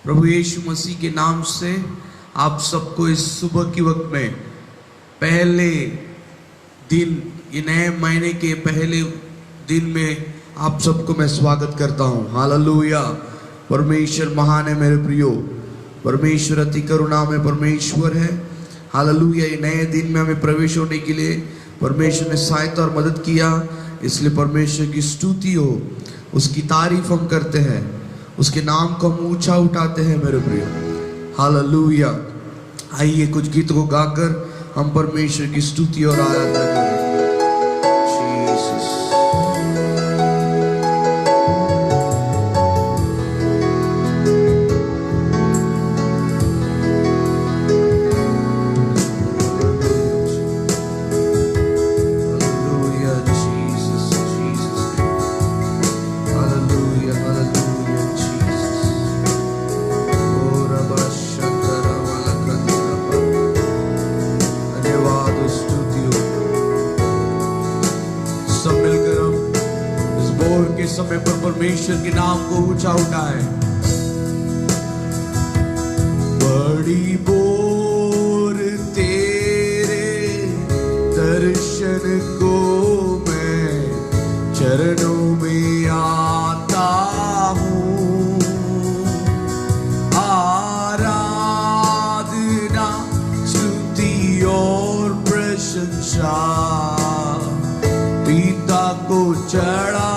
प्रभु यीशु मसीह के नाम से आप सबको इस सुबह की वक्त में पहले दिन, ये नए महीने के पहले दिन में आप सबको मैं स्वागत करता हूँ। हालेलुया। परमेश्वर महान है मेरे प्रियो, परमेश्वर अति करुणा में परमेश्वर है। हालेलुया। ये नए दिन में हमें प्रवेश होने के लिए परमेश्वर ने सहायता और मदद किया, इसलिए परमेश्वर की स्तुति हो, उसकी तारीफ हम करते हैं, उसके नाम को हम ऊंचा उठाते हैं मेरे प्रियो। हालेलुया। आइए कुछ गीत को गाकर हम परमेश्वर की स्तुति और आराधना करें। समय पर परमेश्वर के नाम को ऊंचा उठाए। बड़ी बोर तेरे दर्शन को मैं चरणों में आता हूँ। आराधना स्तुति और प्रशंसा पिता को चढ़ाता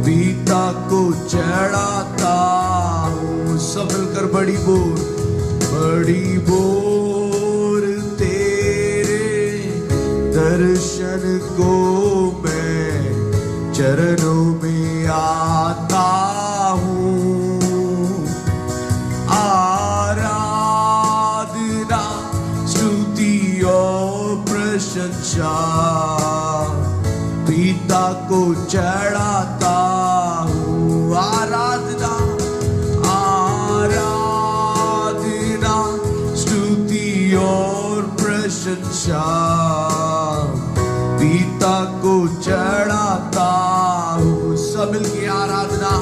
पिता को चढ़ाता हूँ। सब मिलकर बड़ी बोर तेरे दर्शन को मैं चरणों में आता हूँ। आराधना स्तुति और प्रशंसा पिता को चढ़ाता हूँ। आराधना स्तुति और प्रशंसा पिता को चढ़ाता हूँ। सब मिलके आराधना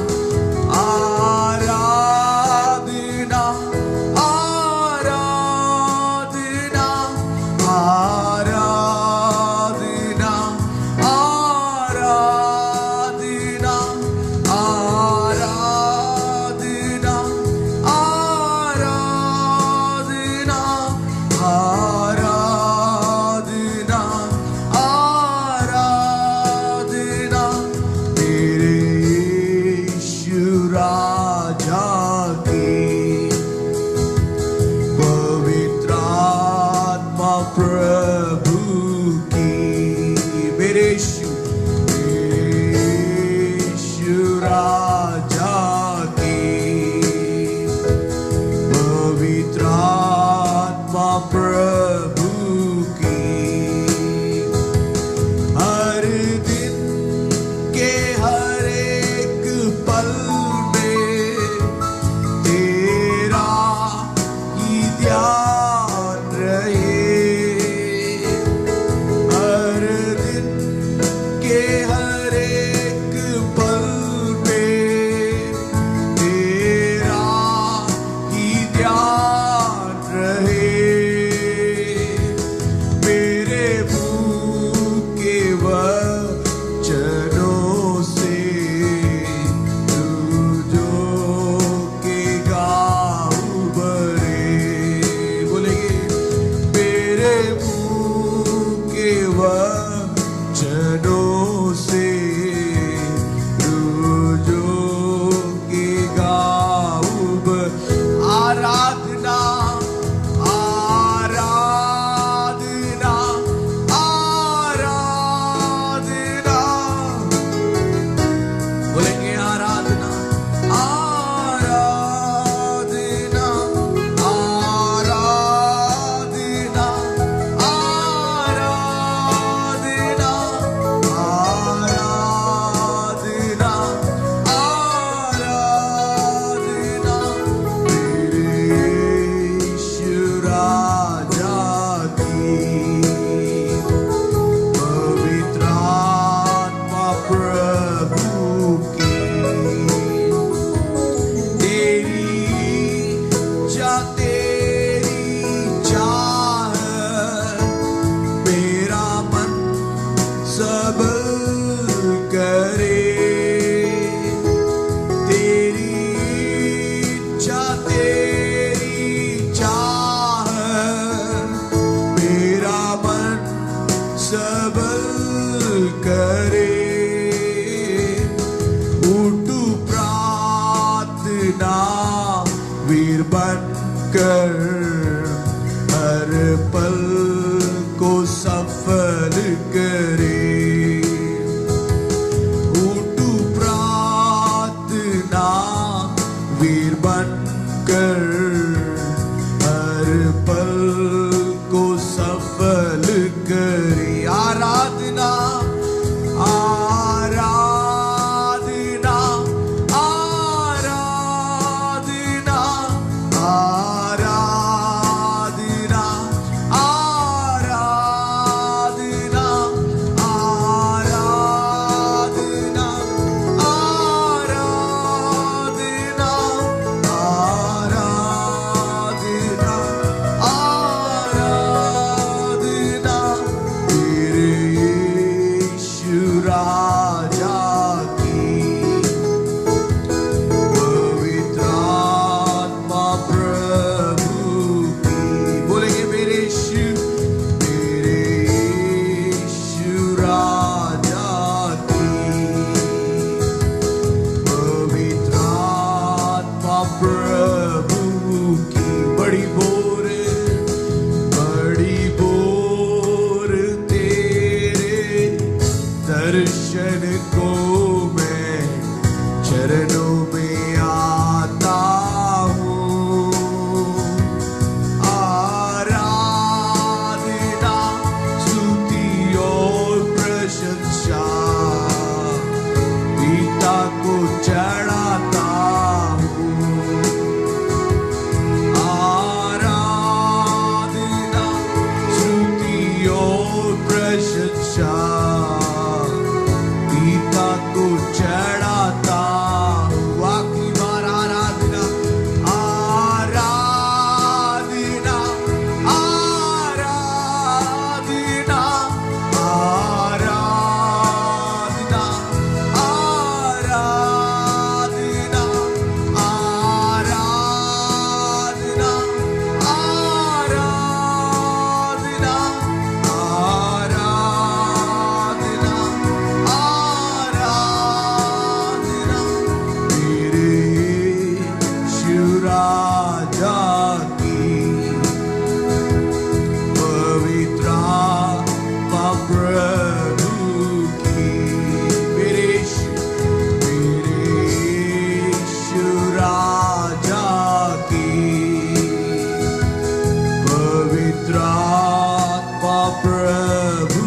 पवित्र आत्मा प्रभु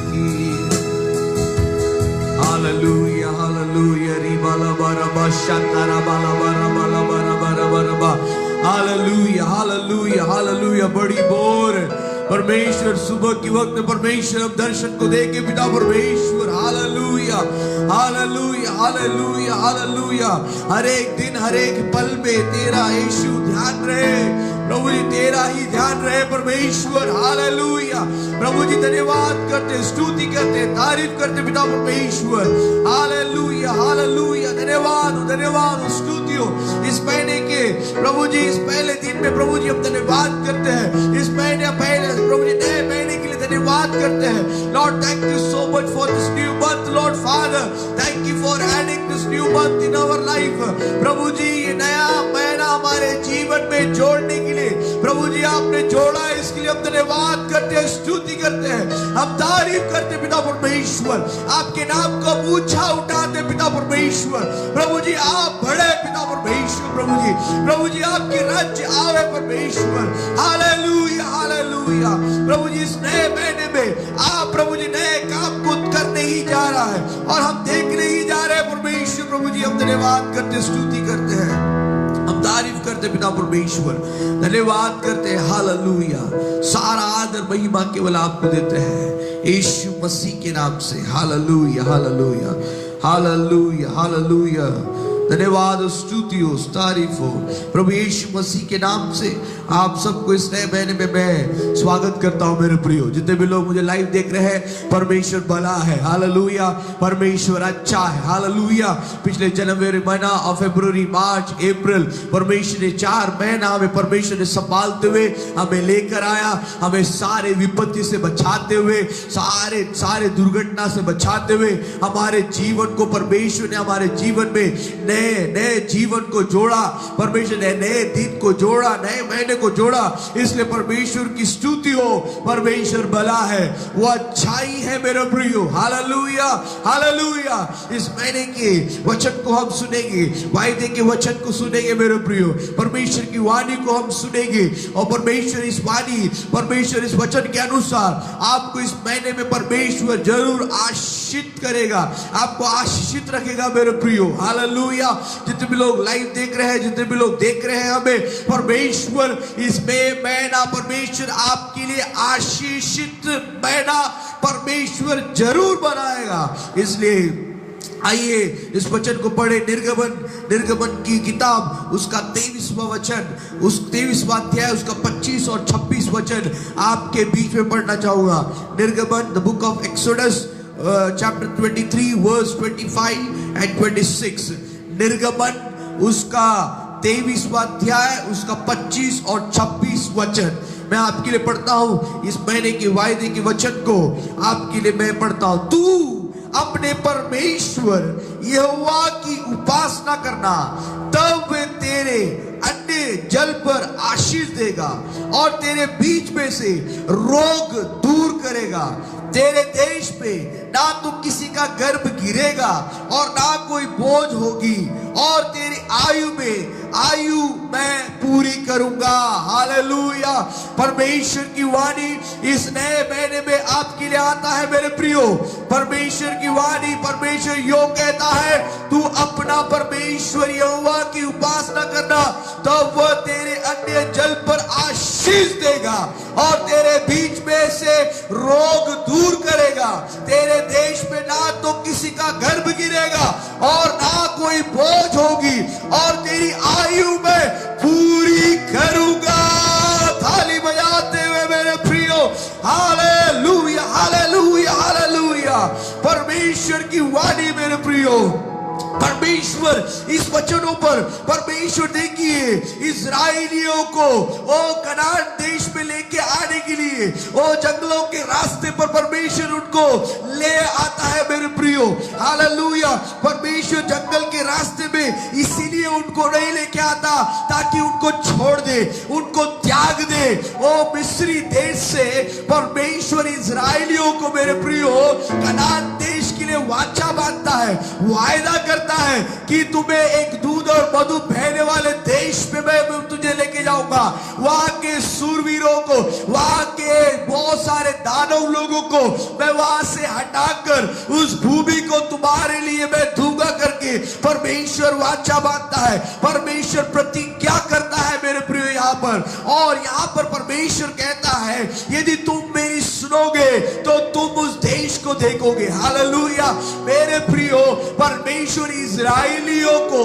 की। हालेलुया हालेलुया रिबाला बारा शतारा बाला बारा बाला बारा बारा बारा बा। Hallelujah hallelujah hallelujah. बड़ी बोर परमेश्वर सुबह के वक्त में परमेश्वर अब दर्शन को देके पिता परमेश्वर। Hallelujah hallelujah hallelujah hallelujah. हर एक दिन हर एक पल में तेरा यीशु ध्यान रहे प्रभु जी, तेरा ही ध्यान रहे परमेश्वर। हालेलुया प्रभु जी धन्यवाद करते, स्तुति करते, तारीफ करते पिता परमेश्वर। Hallelujah hallelujah. धन्यवाद धन्यवाद स्तुति हो इस महीने के प्रभु जी, इस पहले दिन में प्रभु जी हम धन्यवाद करते हैं। इस महीने पहले प्रभु जी नए महीने के लिए धन्यवाद करते हैं। Lord thank you so much for this new month Lord Father. Thank you for adding this new month in our life. प्रभु जी ये नया महीना हमारे जीवन में जोड़ने के लिए प्रभु जी आपने जोड़ा है, इसके लिए हम धन्यवाद करते हैं, स्तुति करते हैं, हम तारीफ करते हैं पिता परमेश्वर। आपके नाम को ऊंचा उठाते पिता परमेश्वर। प्रभु जी आप बड़े पिता परमेश्वर। प्रभु जी आपकी राज्य आवे परमेश्वर। Hallelujah hallelujah. प्रभु जी इस नए महीने में आप प्रभु जी नए काम को करने ही जा रहा है और हम देखने ही जा रहे हैं परमेश्वर। प्रभु जी हम धन्यवाद करते, स्तुति करते हैं, हम तारीफ करते पिता परमेश्वर, धन्यवाद करते हैं। हालेलुया। सारा आदर महिमा केवल आपको देते हैं यीशु मसीह के नाम से। Hallelujah hallelujah hallelujah hallelujah. धन्यवाद स्तुति हो तारीफ हो प्रभु यीशु मसीह के नाम से। आप सबको इस नए महीने में मैं स्वागत करता हूं मेरे प्रियो। जितने भी लोग मुझे लाइव देख रहे हैं, परमेश्वर भला है। हालेलुया परमेश्वर अच्छा है। हालेलुया। पिछले जनवरी महीना और फरवरी मार्च अप्रैल परमेश्वर ने 4 महीना हमें परमेश्वर ने संभालते हुए हमें लेकर आया, हमें सारे विपत्ति से बचाते हुए, सारे दुर्घटना से बचाते हुए हमारे जीवन को परमेश्वर ने हमारे जीवन में नए जीवन को जोड़ा। परमेश्वर ने नए दिन को जोड़ा, नए महीने को जोड़ा। इसलिए परमेश्वर की स्तुति हो। परमेश्वर भला है, वो अच्छाई है मेरे प्रियो। Hallelujah hallelujah. इस महीने के वचन को हम सुनेंगे, वायदे के वचन को सुनेंगे मेरे प्रियो। परमेश्वर की वाणी को हम सुनेंगे और परमेश्वर इस वचन के अनुसार आपको इस महीने में परमेश्वर जरूर आशीषित करेगा, आपको आशीषित रखेगा मेरे प्रियो। हालेलुया। जितने भी लोग लाइव देख रहे हैं, जितने भी लोग देख रहे हैं हमें, परमेश्वर इसमें महीना परमेश्वर आपके लिए आशीषित महीना परमेश्वर जरूर बनाएगा। इसलिए आइए इस वचन को पढ़े। निर्गमन की किताब उसका 23वां वचन, उस 23वां अध्याय उसका 25 और 26 वचन आपके बीच में पढ़ना चाहूंगा। निर्गमन the book of exodus chapter 23 verse 25 and 26। निर्गमन उसका 23वां अध्याय उसका 25 और 26 वचन मैं आपके लिए पढ़ता हूं। इस महीने के वायदे के वचन को आपके लिए मैं पढ़ता हूं। तू अपने परमेश्वर यहोवा की उपासना करना, तब वे तेरे अन्य जल पर आशीष देगा और तेरे बीच में से रोग दूर करेगा। तेरे देश पे ना तो किसी का गर्भ गिरेगा और ना कोई बोझ होगी, और तेरी आयु मैं पूरी करूंगा। हालेलुया। परमेश्वर की वाणी इस नए महीने में आपके लिए आता है मेरे प्रियो। परमेश्वर की वाणी, परमेश्वर यो कहता है, तू अपना परमेश्वर यहोवा की उपासना करना, तब वह तेरे अन्य जल पर आशीष देगा और तेरे बीच में से रोग दूर करेगा। तेरे देश में ना तो किसी का गर्भ गिरेगा और ना कोई बोझ होगी, और तेरी आयु में पूरी करूंगा। थाली बजाते हुए मेरे प्रियो, हालेलुया हालेलुया हालेलुया। परमेश्वर की वाणी मेरे प्रियो, परमेश्वर इस वचनों पर परमेश्वर देखिए इस्राएलियों को वो कनान देश में लेके आने के लिए वो जंगलों के रास्ते पर परमेश्वर उनको ले आता है मेरे प्रियो। हालेलुया। परमेश्वर जंगल के रास्ते में इसीलिए उनको नहीं लेके आता ताकि उनको छोड़ दे, उनको त्याग दे। वो मिस्री देश से परमेश्वर इस्राएलियों को मेरे प्रियो कनान देश के लिए वाचा बांधता है, वायदा करता है कि तुम्हें एक दूध और मधु बहने वाले देश में मैं तुझे लेके जाऊंगा। वहां के सूरवीरों को, वहां के बहुत सारे दानव लोगों को मैं वहां से हटाकर उस भूमि को तुम्हारे लिए मैं दूंगा करके परमेश्वर वाचा बांधता है, परमेश्वर प्रतिज्ञा करता है मेरे प्रियो यहाँ पर। और यहाँ पर परमेश्वर कहता है यदि तुम मेरी सुनोगे तो तुम उस देश को देखोगे। हालेलुया मेरे प्रियो, परमेश्वर इजराइलियों को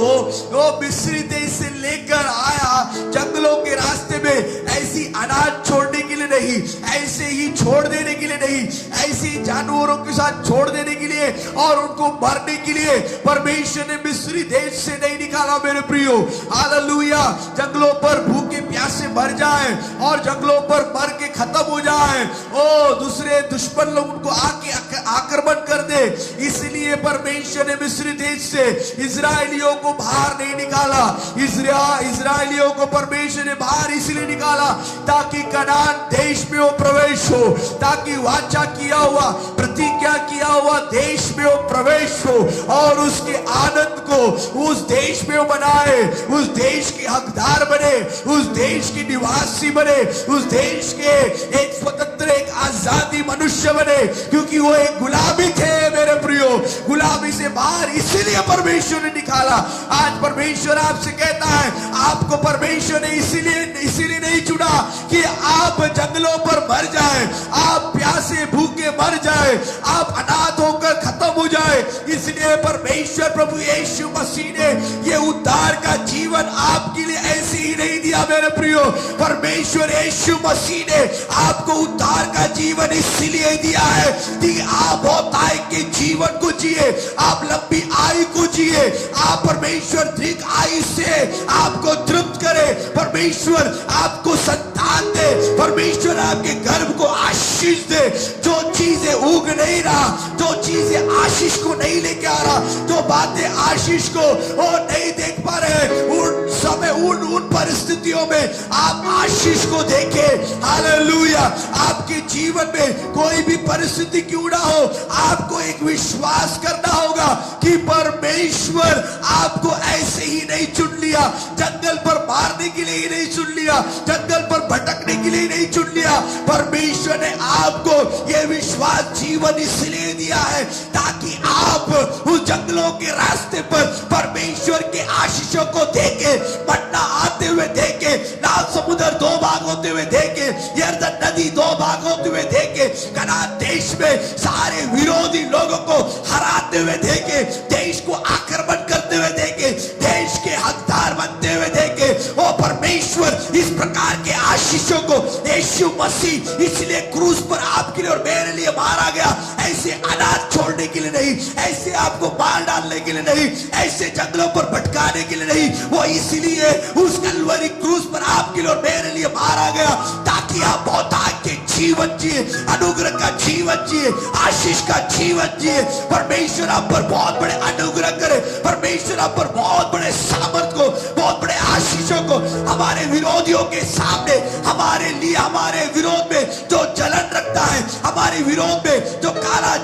वो मिस्री देश से लेकर आया, जंगलों के रास्ते में ऐसी अनाज छोड़ने के लिए नहीं, ऐसे ही छोड़ देने के लिए नहीं, ऐसे ही जानवरों के साथ छोड़ देने के लिए और उनको मरने के लिए परमेश्वर ने मिस्री देश से नहीं निकाला मेरे प्रियो। हालेलुया, जंगलों पर भूखे प्यासे मर जाए और जंगलों पर मर के खत्म हो जाए, ओ दूसरे दुश्मन लोग उनको आके आक्रमण कर दे, इसलिए परमेश्वर ने मिस्री देश से इजराइलियों को बाहर नहीं निकाला। इजराइलियों को परमेश्वर ने बाहर इसलिए निकाला ताकि कनान देश में वो प्रवेश हो, ताकि वाचा किया हुआ, प्रतिज्ञा किया हुआ देश में वो प्रवेश हो और उसके आनंद को उस देश में वो बनाए, उस देश के हकदार बने, उस देश के निवासी बने, उस देश के एक स्वतंत्र, एक आजादी मनुष्य बने, क्योंकि वो एक गुलामी थे मेरे प्रियो, गुलामी से बाहर इसीलिए परमेश्वर ने निकाला। आज परमेश्वर आपसे कहता है, आपको परमेश्वर ने इसीलिए नहीं चुना कि आप जंगलों पर मर जाए, आप प्यासे भूखे मर जाए, आप अनाथ होकर खत्म हो जाए, इसलिए परमेश्वर प्रभु यीशु मसीह ने ये उद्धार का जीवन आपके लिए ऐसे ही नहीं दिया मेरे प्रियो। परमेश्वर यीशु मसीह ने आपको उद्धार का जीवन इसलिए दिया है कि आप बहुतायत के जीवन को जिए, आप लंबी आयु को जिए, आप परमेश्वर दीर्घ आयु से आपको तृप्त करे, परमेश्वर आपको संतान दे, परमेश्वर आपके गर्भ को आशीष दे। जो चीजें उग नहीं रहा, जो चीजें आशीष को नहीं लेके आ रहा, जो बातें आशीष को वो नहीं देख पा रहे, उन समय उन परिस्थितियों में आप आशीष को देखें। हालेलुया, आपके जीवन में कोई भी परिस्थिति क्यों ना हो, आपको एक विश्वास करना होगा कि परमेश्वर आपको ऐसे ही नहीं चुन लिया, जंगल पर मारने के लिए ही नहीं चुन लिया, जंगल पर भटकने के लिए नहीं चुन लिया। परमेश्वर ने आपको यह विश्वास जीवन इसलिए दिया है ताकि आप उस जंगलों के रास्ते पर परमेश्वर के आशीषों को देखे, मन्ना आते हुए देखे, लाल समुद्र दो भाग होते हुए देखे, यरदन नदी दो भाग होते हुए देखे, कनान देश में सारे विरोधी लोगों को हराते हुए देखे, देश को आक्रमण करते हुए देखे, देश के हकदार बनते हुए देखे। ओ परमेश्वर इस प्रकार के आशीषों को यीशु मसीह इसलिए क्रूस पर आपके लिए और मेरे लिए मारा गया, ऐसे अनाथ छोड़ने के लिए नहीं, ऐसे आपको मार डालने के लिए नहीं, ऐसे जंगलों पर भटकाने के लिए नहीं, वो इसलिए उस कलवरी क्रूस पर आपके लिए और मेरे लिए मारा गया ताकि आप बहुतायत के जीवन जिए, अनुग्रह का जीवन जिए, आशीष का जीवन जिए। परमेश्वर आप पर बहुत बड़े अनुग्रह करे, परमेश्वर आप पर बहुत बड़े सामर्थ को, बहुत बड़े आशीषों को, हमारे विरोधियों के सामने, हमारे लिए, हमारे विरोध में जो जलन रखता है, हमारे विरोध में जो काला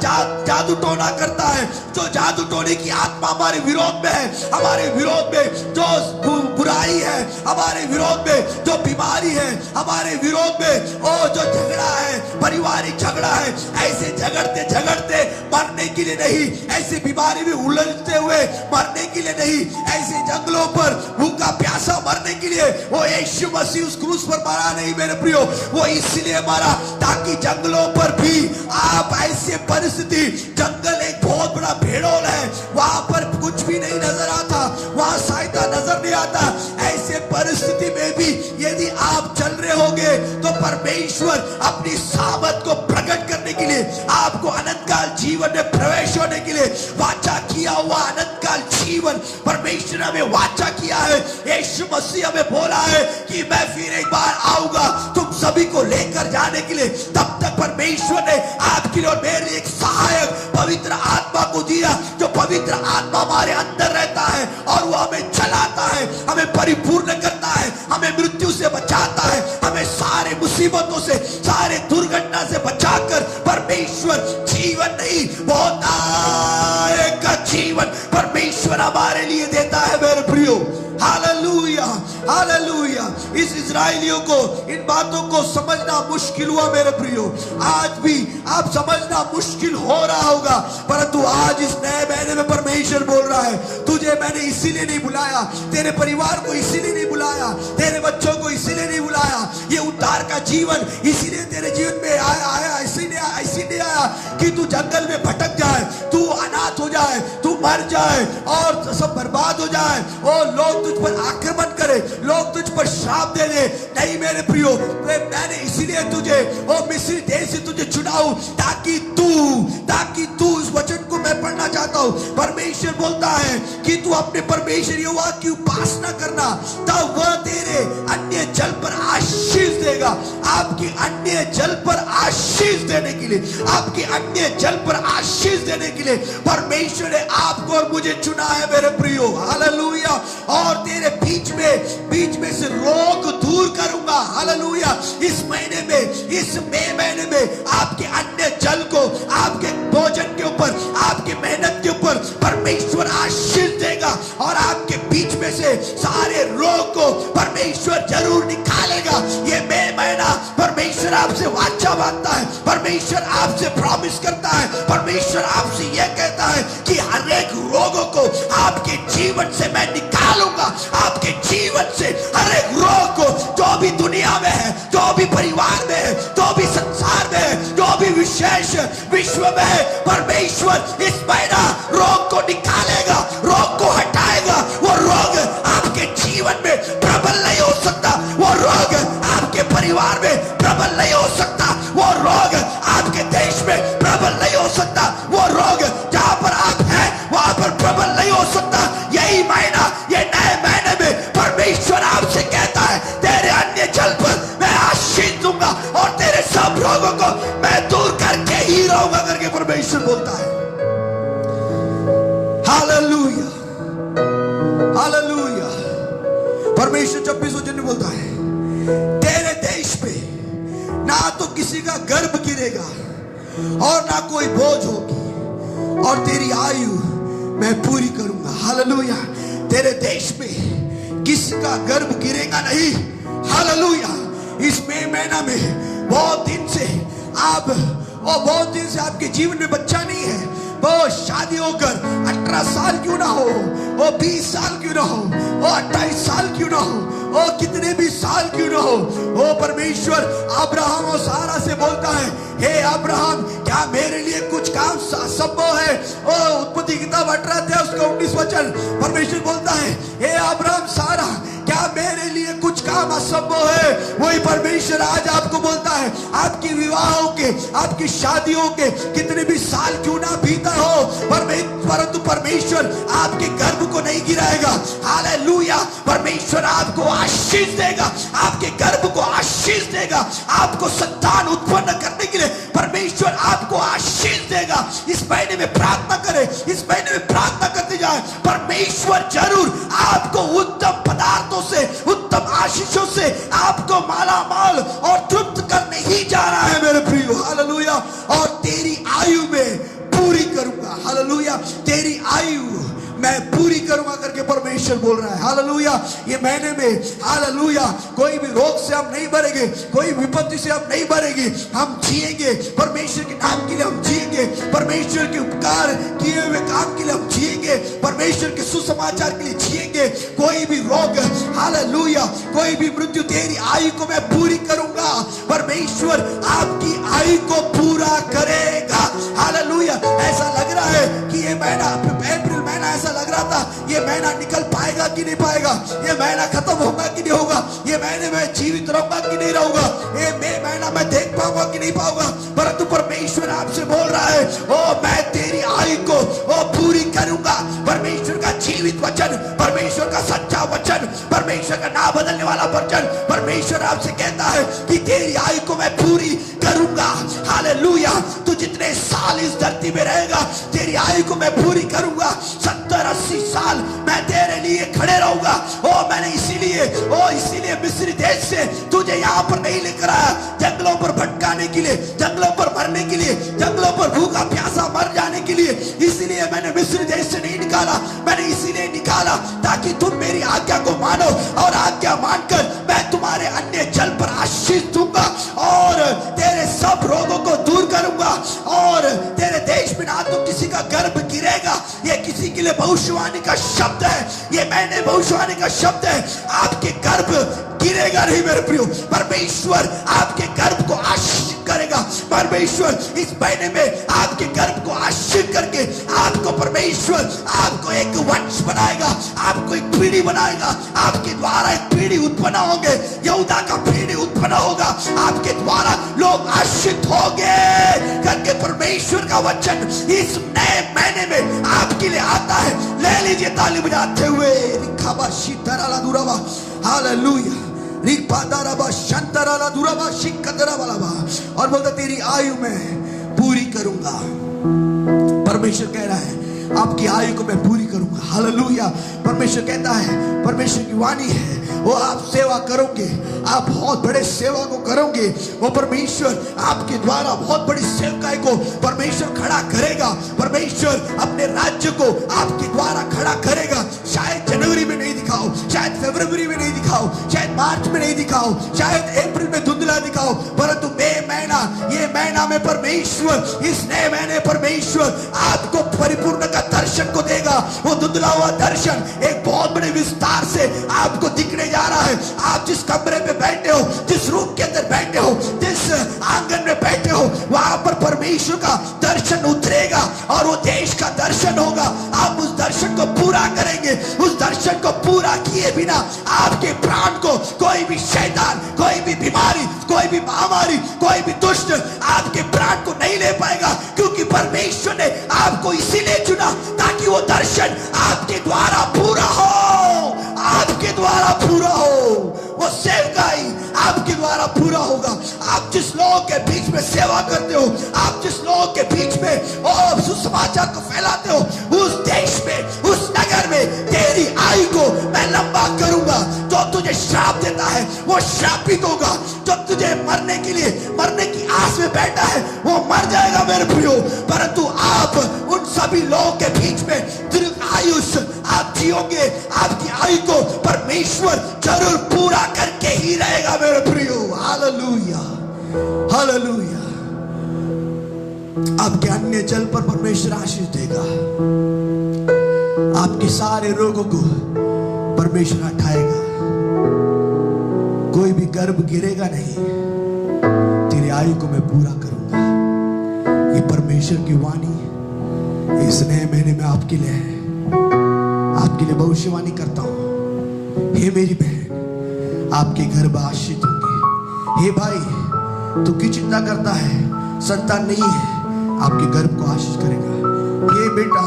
जादू टोना करता है, जो जादू टोने की आत्मा हमारे विरोध में है, हमारे विरोध में जो बुराई है, हमारे विरोध में जो बीमारी है, हमारे विरोध में ओ जो झगड़ा है, पारिवारिक झगड़ा है, ऐसे झगड़ते झगड़ते मरने के लिए नहीं, ऐसे बीमारी में उलझते हुए मरने के लिए नहीं, ऐसे जंगलों पर भूखा प्यासा मरने के लिए वो यीशु मसीह उस क्रूस पर मरा नहीं मेरे प्रियो, वो इसलिए मरा ताकि जंगलों पर भी आप ऐसे परिस्थिति, जंगल एक बहुत बड़ा भेड़ोल है, वहां पर कुछ भी नहीं नजर आता, वहां सहायता नजर नहीं आता, ऐसे परिस्थिति में भी यदि आप चल रहे होंगे तो परमेश्वर अपनी सामर्थ को प्रकट करने के लिए, आपको अनंत काल जीवन में प्रवेश होने के लिए वाचा किया हुआ अनंत काल जीवन परमेश्वर हमें वाचा किया है। यीशु मसीह हमें बोला है कि मैं फिर एक बार आऊंगा तुम सभी को लेकर जाने के लिए। तब तक परमेश्वर ने आपके लिए और मेरे लिए एक सहायक पवित्र आत्मा को दिया, जो पवित्र आत्मा हमारे अंदर रहता है और वो हमें चलाता है, हमें परिपूर्ण करता है, हमें मृत्यु से बचाता है, हमें सारे मुसीबतों से, सारे दुर्घटना से बचाकर परमेश्वर परमेश्वर जीवन नहीं, बहुतायत का जीवन परमेश्वर हमारे लिए देता है मेरे प्रियो। Hallelujah, hallelujah. इस इजराइलियों को इन बातों को समझना मुश्किल हुआ मेरे प्रियो। आज भी आप समझना मुश्किल हो रहा होगा, परंतु आज इस नए महीने में परमेश्वर बोल रहा है, तुझे मैंने इसीलिए नहीं बुलाया, तेरे परिवार को इसीलिए नहीं बुलाया, तेरे बच्चों को इसीलिए नहीं बुलाया, ये उद्धार का जीवन इसीलिए तेरे जीवन में आया इसीलिए आया कि तू जंगल में भटक जाए, तू अनाथ हो जाए, तू मर जाए और सब बर्बाद हो जाए और लोग तुझ पर आक्रमण करे, लोग तुझ पर श्राप दे दे। नहीं मेरे प्रियो, मैंने इसीलिए तुझे और मिस्री देश से तुझे चुनाऊं ताकि तू इस वचन को मैं पढ़ना चाहता हूं। परमेश्वर बोलता है कि तू अपने परमेश्वर यहोवा की उपासना करना, तब वह तेरे अन्य जल पर आशीष देगा। आपके अन्य जल पर आशीष देने के लिए, आपके अन्य जल पर आशीष देने के लिए परमेश्वर ने आपको और मुझे चुना है मेरे प्रियो। हालेलुया। और तेरे बीच में से रोग दूर करूंगा। हालेलुया। इस महीने में, इस महीने में आपके अन्य जल को, आपके भोजन के ऊपर, आपके मेहनत के ऊपर परमेश्वर आशीष देगा और आपके बीच में से सारे रोग को परमेश्वर जरूर निकालेगा। ये महीना परमेश्वर आपसे वाचा बांधता है, परमेश्वर आपसे प्रॉमिस करता है, परमेश्वर आपसे यह कहता है कि हर एक रोगों को आपके जीवन से मैं निकालूंगा। आपके जीवन से हर एक रोग को, जो भी दुनिया में है, जो भी परिवार में है, जो भी संसार में है, जो भी विशेष विश्व में है, परमेश्वर इस महीना रोग को निकालेगा, रोग को हटाएगा। वो रोग आपके जीवन में प्रबल नहीं हो सकता, वो रोग आपके परिवार में प्रबल नहीं हो सकता, वो रोग आपके देश में प्रबल नहीं हो सकता, वो रोग जहां पर आप हैं वहां पर प्रबल नहीं हो सकता। यही महीना, ये नए महीने में परमेश्वर आपसे कहता है, तेरे अन्य जल पर मैं आशीष दूंगा और तेरे सब रोगों को मैं दूर करके ही रहूंगा करके परमेश्वर बोलता है। Hallelujah, hallelujah. परमेश्वर 26 वचन में बोलता है, तेरे देश पे ना तो किसी का गर्भ गिरेगा और ना कोई बोझ होगी और तेरी आयु मैं पूरी करूंगा। हालेलुया। तेरे देश में किसी का गर्भ गिरेगा नहीं। हालेलुया। इस महीना में बहुत दिन से आपके जीवन में बच्चा नहीं है, वो शादी होकर 18 साल क्यों ना हो, वो 20 साल क्यों ना हो, वो 28 साल क्यों ना हो, वो कितने भी साल क्यों ना हो, वो परमेश्वर अब्राहम और सारा से बोलता है, हे अब्राहम, क्या मेरे लिए कुछ काम संभव है? ओ उत्पत्ति किताब 18 अध्याय उसका 19 वचन परमेश्वर बोलता है, हे अब्राहम, सारा, क्या मेरे लिए कुछ काम असंभव है? वही परमेश्वर आज आपको बोलता है, आपकी विवाहों के, आपकी शादियों के कितने भी साल क्यों ना बीता हो, परंतु परमेश्वर आपके गर्भ को नहीं गिराएगा। हालेलुया। परमेश्वर आपको आशीष देगा, आपके गर्भ को आशीष देगा, आपको संतान उत्पन्न करने के लिए परमेश्वर आपको आशीष देगा। इस महीने में प्रार्थना करें, इस महीने में प्रार्थना करते जाए, परमेश्वर जरूर आपको उत्तम पदार्थों से, उत्तम आशीषों से आपको माला माल और तृप्त करने ही जा रहा है मेरे प्रियो। हालेलुया। और तेरी आयु में पूरी करूंगा। हालेलुया। तेरी आयु मैं पूरी करूंगा करके परमेश्वर बोल रहा है। हालेलुया। ये महीने में, हालेलुया, कोई भी रोग से हम नहीं मरेंगे, कोई विपत्ति से हम नहीं मरेंगे, हम जिएंगे परमेश्वर के नाम के लिए, हम जिएंगे परमेश्वर के उपकार किए हुए काम के लिए, हम जिएंगे परमेश्वर के सुसमाचार के लिए जिएंगे। कोई भी रोग, हालेलुया, कोई भी मृत्यु, तेरी आयु को मैं पूरी करूंगा। परमेश्वर आपकी आयु को पूरा करेगा। हालेलुया। ऐसा लग रहा है कि ये महीना, अप्रैल महीना, ऐसा लग रहा था ये महीना निकल पाएगा कि नहीं पाएगा, ये महीना खत्म होगा कि नहीं होगा, ये महीने में जीवित रहूंगा कि नहीं रहूंगा, ये महीना मैं देख पाऊंगा कि नहीं पाऊंगा, परंतु परमेश्वर आपसे बोल रहा है, ओ मैं तेरी आयु को ओ पूरी करूंगा। परमेश्वर का जीवित वचन, परमेश्वर का सच्चा वचन, परमेश्वर का ना बदलने वाला वचन, परमेश्वर आपसे कहता है कि तेरी आयु को मैं पूरी करूंगा। हालेलुया। तू जितने साल इस धरती में रहेगा, तेरी आयु को मैं पूरी करूंगा। 70-80 साल मैं तेरे लिए खड़े रहूंगा। मैंने इसीलिए मिस्री देश से तुझे यहाँ पर नहीं लेकर आया, जंगलों पर भटकाने के लिए, जंगलों पर मरने के लिए, जंगलों पर भूखा प्यासा मर जाने के लिए। इसीलिए मैंने मिस्र देश से नहीं निकाला, मैंने इसीलिए निकाला ताकि तुम मेरी आज्ञा को मानो, और आज्ञा मानकर मैं तुम्हारे अन्य जल पर आशीष दूंगा और तेरे सब रोगों को दूर करूंगा, और तेरे देश में ना तो किसी का गर्भ गिरेगा। ये किसी के लिए भविष्यवाणी का शब्द है, ये मैंने भविष्यवाणी का शब्द है। आपके गर्भ गिरेगा नहीं मेरे प्रियो, परमेश्वर आपके गर्भ को आशीष करेगा। परमेश्वर इस महीने में आपके गर्भ को आशीष करके आपको परमेश्वर आपको एक वंश बनाएगा, आपको एक पीढ़ी बनाएगा। आपके द्वारा एक पीढ़ी उत्पन्न होंगे, यहूदा का पीढ़ी उत्पन्न होगा, आपके द्वारा लोग आशीषित होंगे करके परमेश्वर का वचन इस नए महीने में आपके लिए आता है। ले लीजिए ताली बजाते हुए। हालेलुया। और बोलता तेरी आयु में पूरी करूंगा। परमेश्वर कह रहा है आपकी आयु को मैं पूरी करूंगा। हालेलुया। परमेश्वर कहता है, परमेश्वर की वाणी है, वो आप सेवा करोगे, आप बहुत बड़े सेवा को करोगे। वो परमेश्वर आपके द्वारा बहुत बड़ी सेवकाई को परमेश्वर खड़ा करेगा। परमेश्वर अपने राज्य को आपके द्वारा खड़ा करेगा। शायद जनवरी में नहीं दिखाओ, शायद फरवरी में नहीं दिखाओ, शायद मार्च में नहीं दिखाओ, शायद अप्रैल में धुंधला दिखाओ, परंतु ये महीना में परमेश्वर, इस नए महीने परमेश्वर आपको परिपूर्ण का दर्शन को देगा। वो धुंधला हुआ दर्शन एक बहुत बड़े विस्तार से आपको दिखने जा रहा है। आप जिस कमरे में बैठे हो, जिस रूम के अंदर बैठे हो, जिस आंगन में बैठे हो, वहां पर परमेश्वर का दर्शन उतरेगा और वो देश का दर्शन होगा। आप उस दर्शन को पूरा करेंगे। उस दर्शन को पूरा किए बिना आपके प्राण को कोई भी शैतान, कोई भी बीमारी, कोई भी महामारी, कोई भी दुष्ट आपके प्राण को नहीं ले पाएगा, क्योंकि परमेश्वर ने आपको इसीलिए चुना ताकि वो दर्शन आपके द्वारा पूरा हो, आपके द्वारा पूरा हो। वो सेवकाई आपके द्वारा पूरा होगा। आप जिस लोगों के बीच में सेवा करते हो, आप जिस लोगों के बीच में सुसमाचार को फैलाते हो, उस देश में, उस नगर में तेरी आयु को मैं लंबा करूंगा। जो तुझे श्राप देता है वो श्रापित होगा, जो तुझे मरने के लिए, मरने की आस में बैठा है वो मर जाएगा मेरे प्रियो। परंतु आप उन सभी लोगों के बीच में दीर्घ आयुष आप जियोगे। आपकी आयु को परमेश्वर जरूर पूरा करके ही रहेगा मेरे प्रियो। Hallelujah, hallelujah. आपके अन्य जल पर परमेश्वर आशीष देगा। आपके सारे रोगों को परमेश्वर हटाएगा। कोई भी गर्भ गिरेगा नहीं। तेरी आयु को मैं पूरा करूंगा। ये परमेश्वर की वाणी इस नए महीने में आपके लिए है। आपके लिए भविष्यवाणी करता हूं। हे मेरी बहन, आपके गर्भ आशीषित होंगे। हे भाई, तू क्यों चिंता करता है? संतान नहीं है, आपके गर्भ को आशीष करेगा। हे बेटा,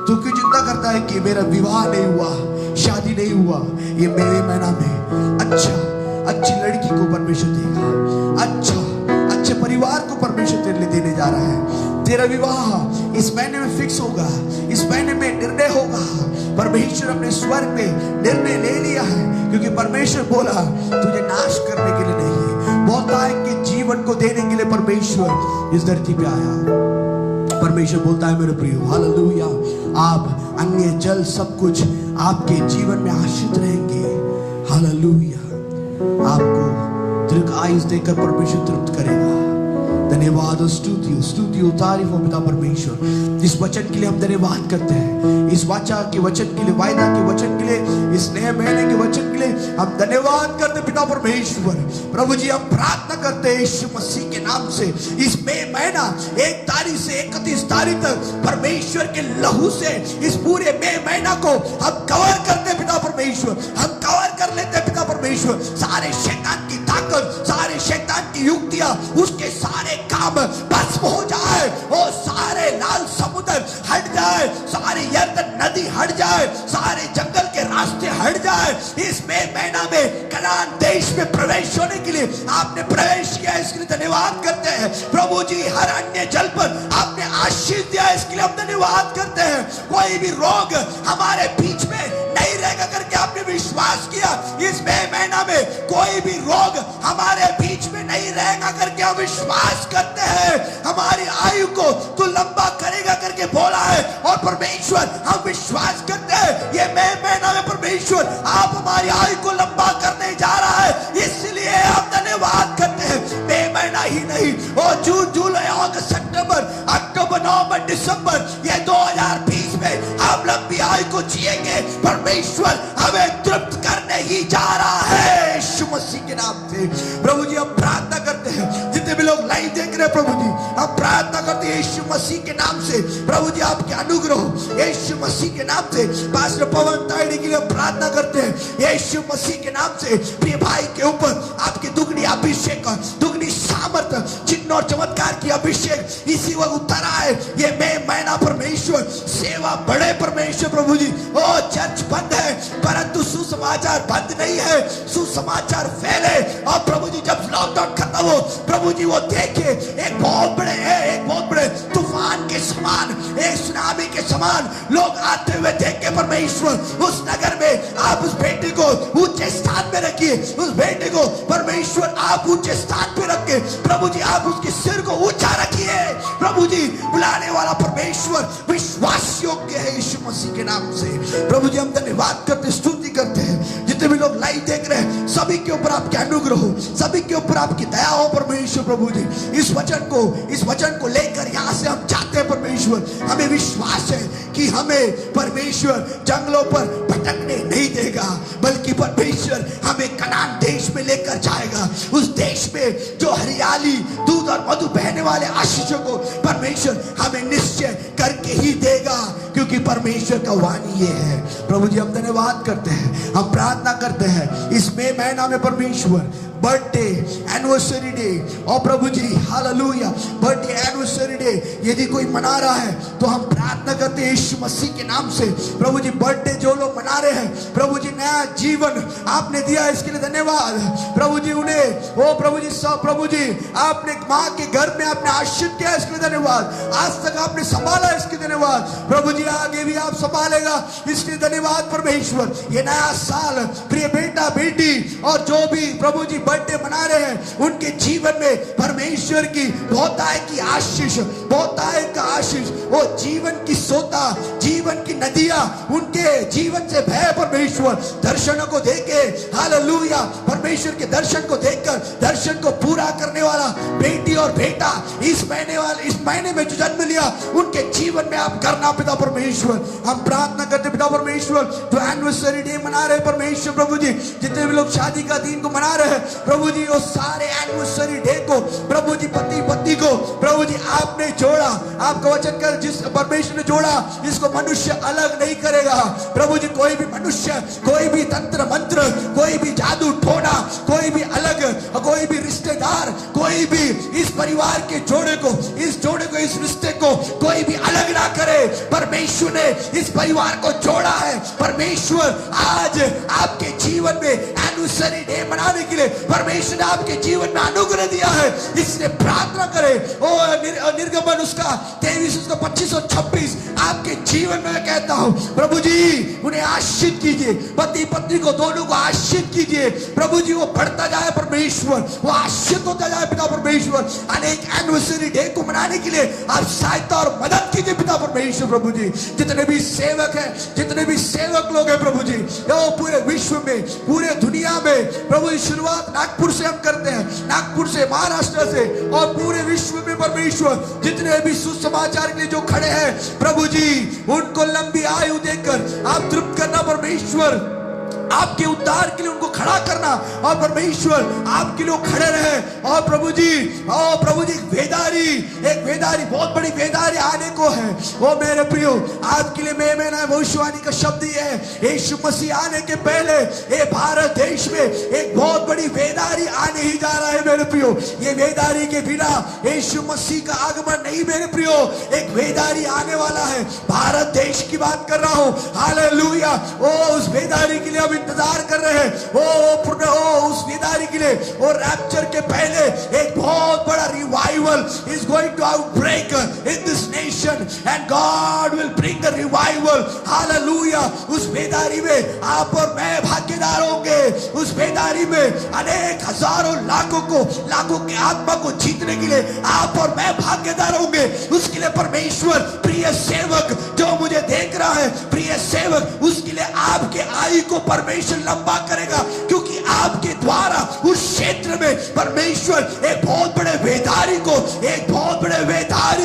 तू क्यों चिंता करता है कि मेरा विवाह नहीं हुआ, शादी नहीं हुआ? ये मेरे महीना में अच्छी लड़की को परमेश्वर देगा। अच्छे परिवार को परमेश्वर तेरे लिए देने जा रहा है। तेरा विवाह इस महीने में फिक्स होगा, इस महीने में निर्णय होगा। परमेश्वर अपने स्वर्ग में निर्णय ले लिया है, क्योंकि परमेश्वर बोला तुझे नाश करने के लिए नहीं, बोलता है कि जीवन को देने के लिए परमेश्वर इस धरती पे आया। परमेश्वर बोलता है मेरे प्रियो, हालेलुया, आप अन्य जल सब कुछ आपके जीवन में आश्रित रहेंगे। हालेलुया। आपको दीर्घ आयुष देकर परमेश्वर तृप्त करेगा। धन्यवाद और स्तुति और तारीफ हो पिता परमेश्वर। इस वचन के लिए हम धन्यवाद करते हैं। इस वाचा के वचन के लिए, वायदा के वचन के लिए, इस नए महीने के वचन के लिए हम धन्यवाद करते पिता परमेश्वर। प्रभु जी, हम प्रार्थना करते हैं यीशु मसीह के नाम से, इस महीना 1 तारीख से 31 तारीख तक परमेश्वर के लहू से इस पूरे महीना को हम कवर करते पिता परमेश्वर। हम कवर कर लेते पिता परमेश्वर। सारे शैतान की ताकत, सारे शैतान की युक्तियां, उसके सारे काम भस्म हो जाए। वो सारे लाल समुद्र हट जाए, सारी यरदन नदी हट जाए, सारे जंगल के रास्ते हट जाए। इस महीना में कनान देश में प्रवेश होने के लिए आपने प्रवेश किया, इसके लिए धन्यवाद करते हैं। प्रभु जी, हर अन्य जल पर आपने आशीष दिया, इसके लिए हम धन्यवाद करते हैं। कोई भी रोग हमारे बीच में नहीं रहेगा करके आपने विश्वास विश्वास किया इस महीना में कोई भी रोग हमारे बीच में नहीं रहेगा करके हम विश्वास करते हैं। हमारी आयु को तू लंबा करेगा करके बोला है और परमेश्वर हम विश्वास करते हैं ये महीना में परमेश्वर आप हमारी आयु को लंबा करने जा रहा है, इसलिए हम धन्यवाद करते हैं। महीना ही नहीं और जून जुलाई अगस्त सितंबर अक्टूबर नवंबर दिसंबर ये 2020 में हम लंबी आयु को जिएंगे। परमेश्वर हमें तृप्त करने ही जा रहा है यीशु मसीह के नाम से। प्रभु जी हम प्रार्थना करते हैं जितने भी लोग लाइव देख रहे हैं प्रभु जी हम प्रार्थना करते हैं यीशु मसीह के नाम से। प्रभु जी आपके अनुग्रह यीशु मसीह के नाम से पास्टर पवन तायड़ी के लिए प्रार्थना करते हैं यीशु मसीह के नाम से। प्रिय भाई के ऊपर आपके दुगनी अभिषेक दुगनी सामर्थ चिन्ह और चमत्कार की अभिषेक इसी वक्त उतरा है। ये महीना परमेश्वर सेवा बढ़े परमेश्वर प्रभु जी। ओ चर्च बंद है परंतु सुसमाचार बंद नहीं है, सुसमाचार फैले। और प्रभु जी जब लॉकडाउन खत्म हो प्रभु जी वो देखे एक बहुत बड़े तूफान के समान एक सुनामी के समान लोग आते हुए देख के परमेश्वर उस नगर में आप उस बेटे को ऊंचे स्थान में रखिए, उस बेटे को परमेश्वर आप ऊंचे स्थान पे रख के प्रभु जी आप उसके सिर को ऊंचा रखिए। प्रभु जी बुलाने वाला परमेश्वर विश्वास योग्य है यीशु मसीह के नाम से। प्रभु जी हम धन्यवाद करते स्तुति करते हैं जितने भी लोग लाइव देख रहे हैं सभी के ऊपर आपके अनुग्रह हो, सभी के ऊपर आपकी दया हो परमेश्वर प्रभु जी। इस वचन को लेकर यहाँ से हम जाते हैं परमेश्वर। हमें विश्वास है कि हमें परमेश्वर जंगलों पर भटकने नहीं देगा बल्कि परमेश्वर हमें कनान देश में लेकर जाएगा। उस देश में जो हरियाली दूध और मधु बहने वाले आशीषों को परमेश्वर हमें निश्चय करके ही देगा क्योंकि परमेश्वर का वाणी ये है। प्रभु जी हम धन्यवाद करते हैं, हम प्रार्थना करते हैं इस महीना में परमेश्वर बर्थडे एनिवर्सरी डे और प्रभु जी हालेलुया बर्थडे एनिवर्सरी डे यदि कोई मना रहा है तो हम प्रार्थना करते हैं यीशु मसीह के नाम से। प्रभु जी बर्थडे जो लोग मना रहे हैं प्रभु जी नया जीवन आपने दिया इसके लिए धन्यवाद। प्रभु जी उन्हें ओ प्रभु जी आपने माँ के घर में आपने आशीष किया इसके लिए धन्यवाद। आज तक आपने संभाला इसके लिए धन्यवाद। प्रभु जी आगे भी आप संभालेगा इसके लिए धन्यवाद परमेश्वर। ये नया साल प्रिय बेटा बेटी और जो भी प्रभु जी बर्थडे मना रहे हैं उनके जीवन में परमेश्वर की बहुतायत की आशीष बहुतायत का आशीष वो जीवन की सोता जीवन की नदियां उनके जीवन से बहे परमेश्वर। दर्शनों को देके हालेलुया परमेश्वर के दर्शन को देखकर दर्शन को पूरा करने वाला बेटी और बेटा इस महीने में जो जन्म लिया उनके जीवन में आप करना पिता परमेश्वर। हम प्रार्थना करते पिता परमेश्वर जो एनिवर्सरी डे मना रहे परमेश्वर प्रभु जी जितने भी लोग शादी का दिन को मना रहे हैं प्रभु जी वो सारे एनिवर्सरी डे को प्रभु जी पति पत्नी को प्रभु जी आपने जोड़ा, आपका वचन कर जिस परमेश्वर ने जोड़ा इसको मनुष्य अलग नहीं करेगा। प्रभु जी कोई भी मनुष्य कोई भी तंत्र मंत्र कोई भी जादू टोना कोई भी अलग कोई भी रिश्तेदार कोई भी इस परिवार के जोड़े को इस रिश्ते को कोई भी अलग ना करे। परमेश्वर ने इस परिवार को जोड़ा है। परमेश्वर आज आपके जीवन में एनिवर्सरी डे मनाने के लिए परमेश्वर ने आपके जीवन में अनुग्रह दिया है। इसलिए प्रार्थना करें ओ निर्गमन उसका 23 उसका 25 और 26 आपके जीवन में मैं कहता हूं प्रभु जी उन्हें आशीष कीजिए, पति पत्नी को दोनों को आशीष कीजिए। प्रभु जी वो बढ़ता जाए परमेश्वर वो आशीष होता जाए पिता परमेश्वर। अनेक एनिवर्सरी डे को मनाने के लिए आप सहायता और मदद कीजिए पिता परमेश्वर। प्रभु जी जितने भी सेवक हैं जितने भी सेवक लोग हैं प्रभु जी वो पूरे विश्व में पूरे दुनिया में प्रभु जी शुरुआत नागपुर से हम करते हैं, नागपुर से महाराष्ट्र से और पूरे विश्व में परमेश्वर जितने भी सुसमाचार के लिए जो खड़े हैं प्रभु जी उनको लंबी आयु देकर आप तृप्त करना परमेश्वर। आपके उद्धार के लिए उनको खड़ा करना और परमेश्वर आपके लोग खड़े रहे। और प्रभु जी एक वेदारी बहुत बड़ी वेदारी आने को है। ओ मेरे प्रियो आपके लिए मैं भविष्यवाणी का शब्द ये है यीशु मसीह आने के पहले ये भारत देश में एक बहुत बड़ी वेदारी आने ही जा रहा है मेरे प्रियो। ये वेदारी के बिना यीशु मसीह का आगमन नहीं मेरे प्रियो। एक वेदारी आने वाला है भारत देश की बात कर रहा हूं हालेलुया। ओ उस वेदारी के लिए अब इंतजार कर रहे हैं उस वेदारी के लिए और रैप्चर के पहले एक बहुत बड़ा revival is going to outbreak in this nation. revelation and God will bring a revival. Hallelujah. उस बेदारी में आप और मैं भागीदार होंगे. उस बेदारी में अनेक हजारों लाखों के आत्मा को जीतने के लिए आप और मैं भागीदार होंगे. उसके लिए परमेश्वर, प्रिय सेवक जो मुझे देख रहा है, प्रिय सेवक, उसके लिए आपके आयु को परमेश्वर लंबा करेगा, क्योंकि आपके द्वारा उस क्षेत्र में परमेश्वर एक बहुत बड़े वेदारी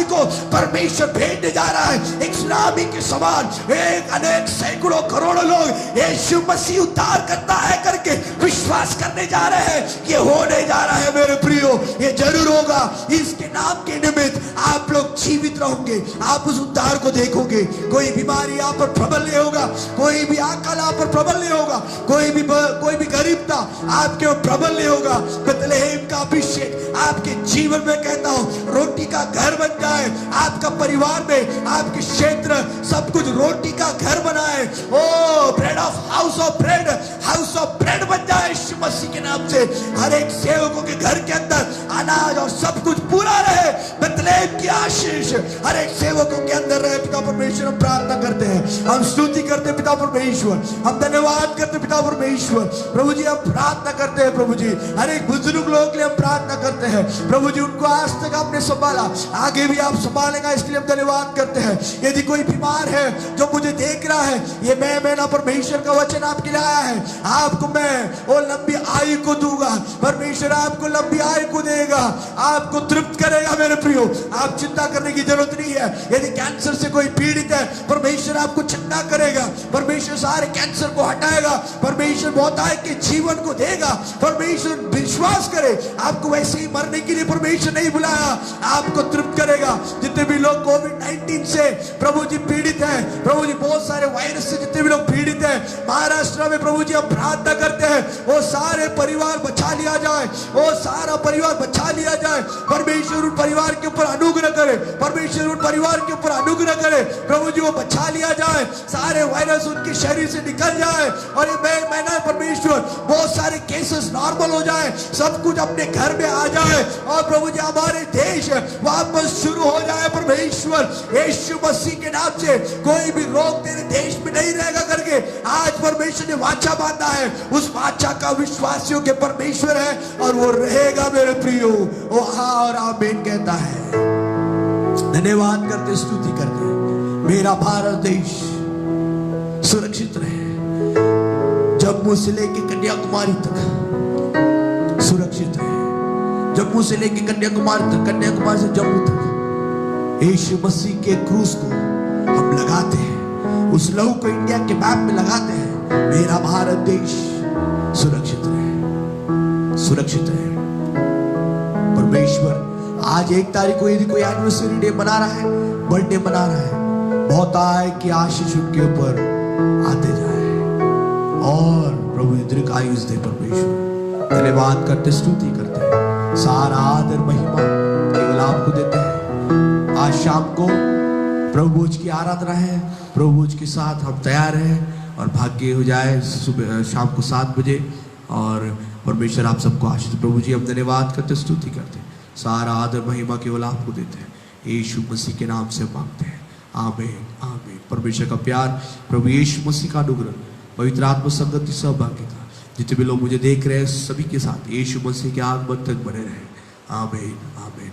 को परमेश्वर भेजने जा रहा है. एक सुनामी के समान एक अनेक सैकड़ों करोड़ों लोग यीशु मसीह उद्धार करता है करके विश्वास करने जा रहे हैं. ये होने जा रहा है मेरे प्रियो, ये जरूर होगा. इसके नाम के निमित्त आप लोग जीवित रहोगे. आप उस उद्धार को देखोगे. कोई बीमारी आप पर प्रबल नहीं होगा, कोई भी अकाल आप पर प्रबल नहीं होगा, कोई भी गरीबता आपके ऊपर प्रबल नहीं होगा. बेथलेहम का अभिषेक आपके जीवन में कहता हूं रोटी का घर बन जाए. आपका परिवार में, आपके क्षेत्र सब कुछ रोटी का घर बनाए. Oh bread of house of bread बन जाए यीशु मसीह के नाम से. हर एक सेवकों के घर के अंदर अनाज और सब कुछ पूरा रहे. बेथलेहम की आशीष हर एक सेवकों के अंदर रहे. पिता परमेश्वर, हम प्रार्थना करते हैं, हम स्तुति करते हैं पिता परमेश्वर, हम धन्यवाद करते हैं पिता परमेश्वर. प्रभु जी हम प्रार्थना करते हैं. प्रभु जी हर एक बुजुर्ग लोगों के लिए हम प्रार्थना करते हैं. प्रभु जी उनको आज तक आपने संभाला, आगे भी आप संभालेगा, इसके लिए हम धन्यवाद करते हैं. यदि कोई बीमार है जो मुझे देख रहा है, ये मैं ना परमेश्वर का वचन आपके लिए आया है. आपको मैं वो लंबी आयु को दूंगा. परमेश्वर आपको लंबी आयु को देगा, आपको तृप्त करेगा मेरे प्रियो. आप चिंता करने की जरूरत नहीं है. यदि कैंसर से कोई पीड़ित है, परमेश्वर आपको चिंता करेगा. परमेश्वर सारे कैंसर को हटाएगा. परमेश्वर बहुतायत के जीवन को देगा. परमेश्वर विश्वास करे, आपको वैसे ही मरने के लिए परमेश्वर नहीं बुलाया, आपको तृप्त करेगा. जितने भी लोग कोविड-19 से प्रभु जी पीड़ित हैं, प्रभु जी बहुत सारे वायरस से जितने भी लोग पीड़ित हैं महाराष्ट्र में, प्रभु जी हम प्रार्थना करते हैं वो सारे परिवार बचा लिया जाए, वो सारा परिवार बचा लिया जाए. परमेश्वर उन परिवार के ऊपर अनुग्रह करे, परमेश्वर उन परिवार के ऊपर अनुग्रह करे. प्रभु जी वो बचा लिया जाए, सारे वायरस उनके शरीर से निकल जाए. और मैं ना परमेश्वर बहुत सारे केसेस नॉर्मल हो जाए, सब कुछ अपने घर में आ जाए. और प्रभु जी हमारे देश वापस शुरू हो जाए. परमेश्वर यीशु मसीह के नाम से कोई भी रोग तेरे देश में नहीं रहेगा करके आज परमेश्वर ने वाचा बांधा है. उस वाचा का विश्वासियों के परमेश्वर है और वो रहेगा मेरे प्रियो. वो हाँ और आमीन कहता है. धन्यवाद करते, स्तुति करते. मेरा भारत देश सुरक्षित रहे, जम्मू से लेके कन्याकुमारी तक सुरक्षित रहे. जम्मू से लेके कन्याकुमारी तक, कन्याकुमारी से जम्मू तक यीशु मसीह के क्रूस को हम लगाते हैं, उस लहू को इंडिया के मैप में लगाते हैं. मेरा भारत देश सुरक्षित रहे, सुरक्षित रहे. परमेश्वर आज 1 तारीख को यदि कोई एनिवर्सरी डे मना रहा है, बर्थडे मना रहा है, बहुत आए कि आशीष उनके ऊपर आते जाए और प्रभु दीर्घ आयुष दे. परमेश्वर धन्यवाद करते, स्तुति करते हैं. सारा आदर महिमा केवल आपको देते हैं. आज शाम को प्रभु भोज की आराधना है, प्रभु भोज के साथ हम तैयार हैं और भाग्य हो जाए सुबह शाम को 7 बजे. और परमेश्वर आप सबको आशीष. प्रभु जी हम धन्यवाद करते, स्तुति करते. सारा आदर महिमा केवल आपको देते हैं. यीशु मसीह के नाम से मांगते हैं, आमीन आमीन. परमेश्वर का प्यार, प्रभु यीशु मसीह का अनुग्रह, पवित्र आत्मा संगति, सहभागिता जितने भी लोग मुझे देख रहे हैं सभी के साथ यीशु मसीह के आगमन तक बने रहे. आमीन आमीन.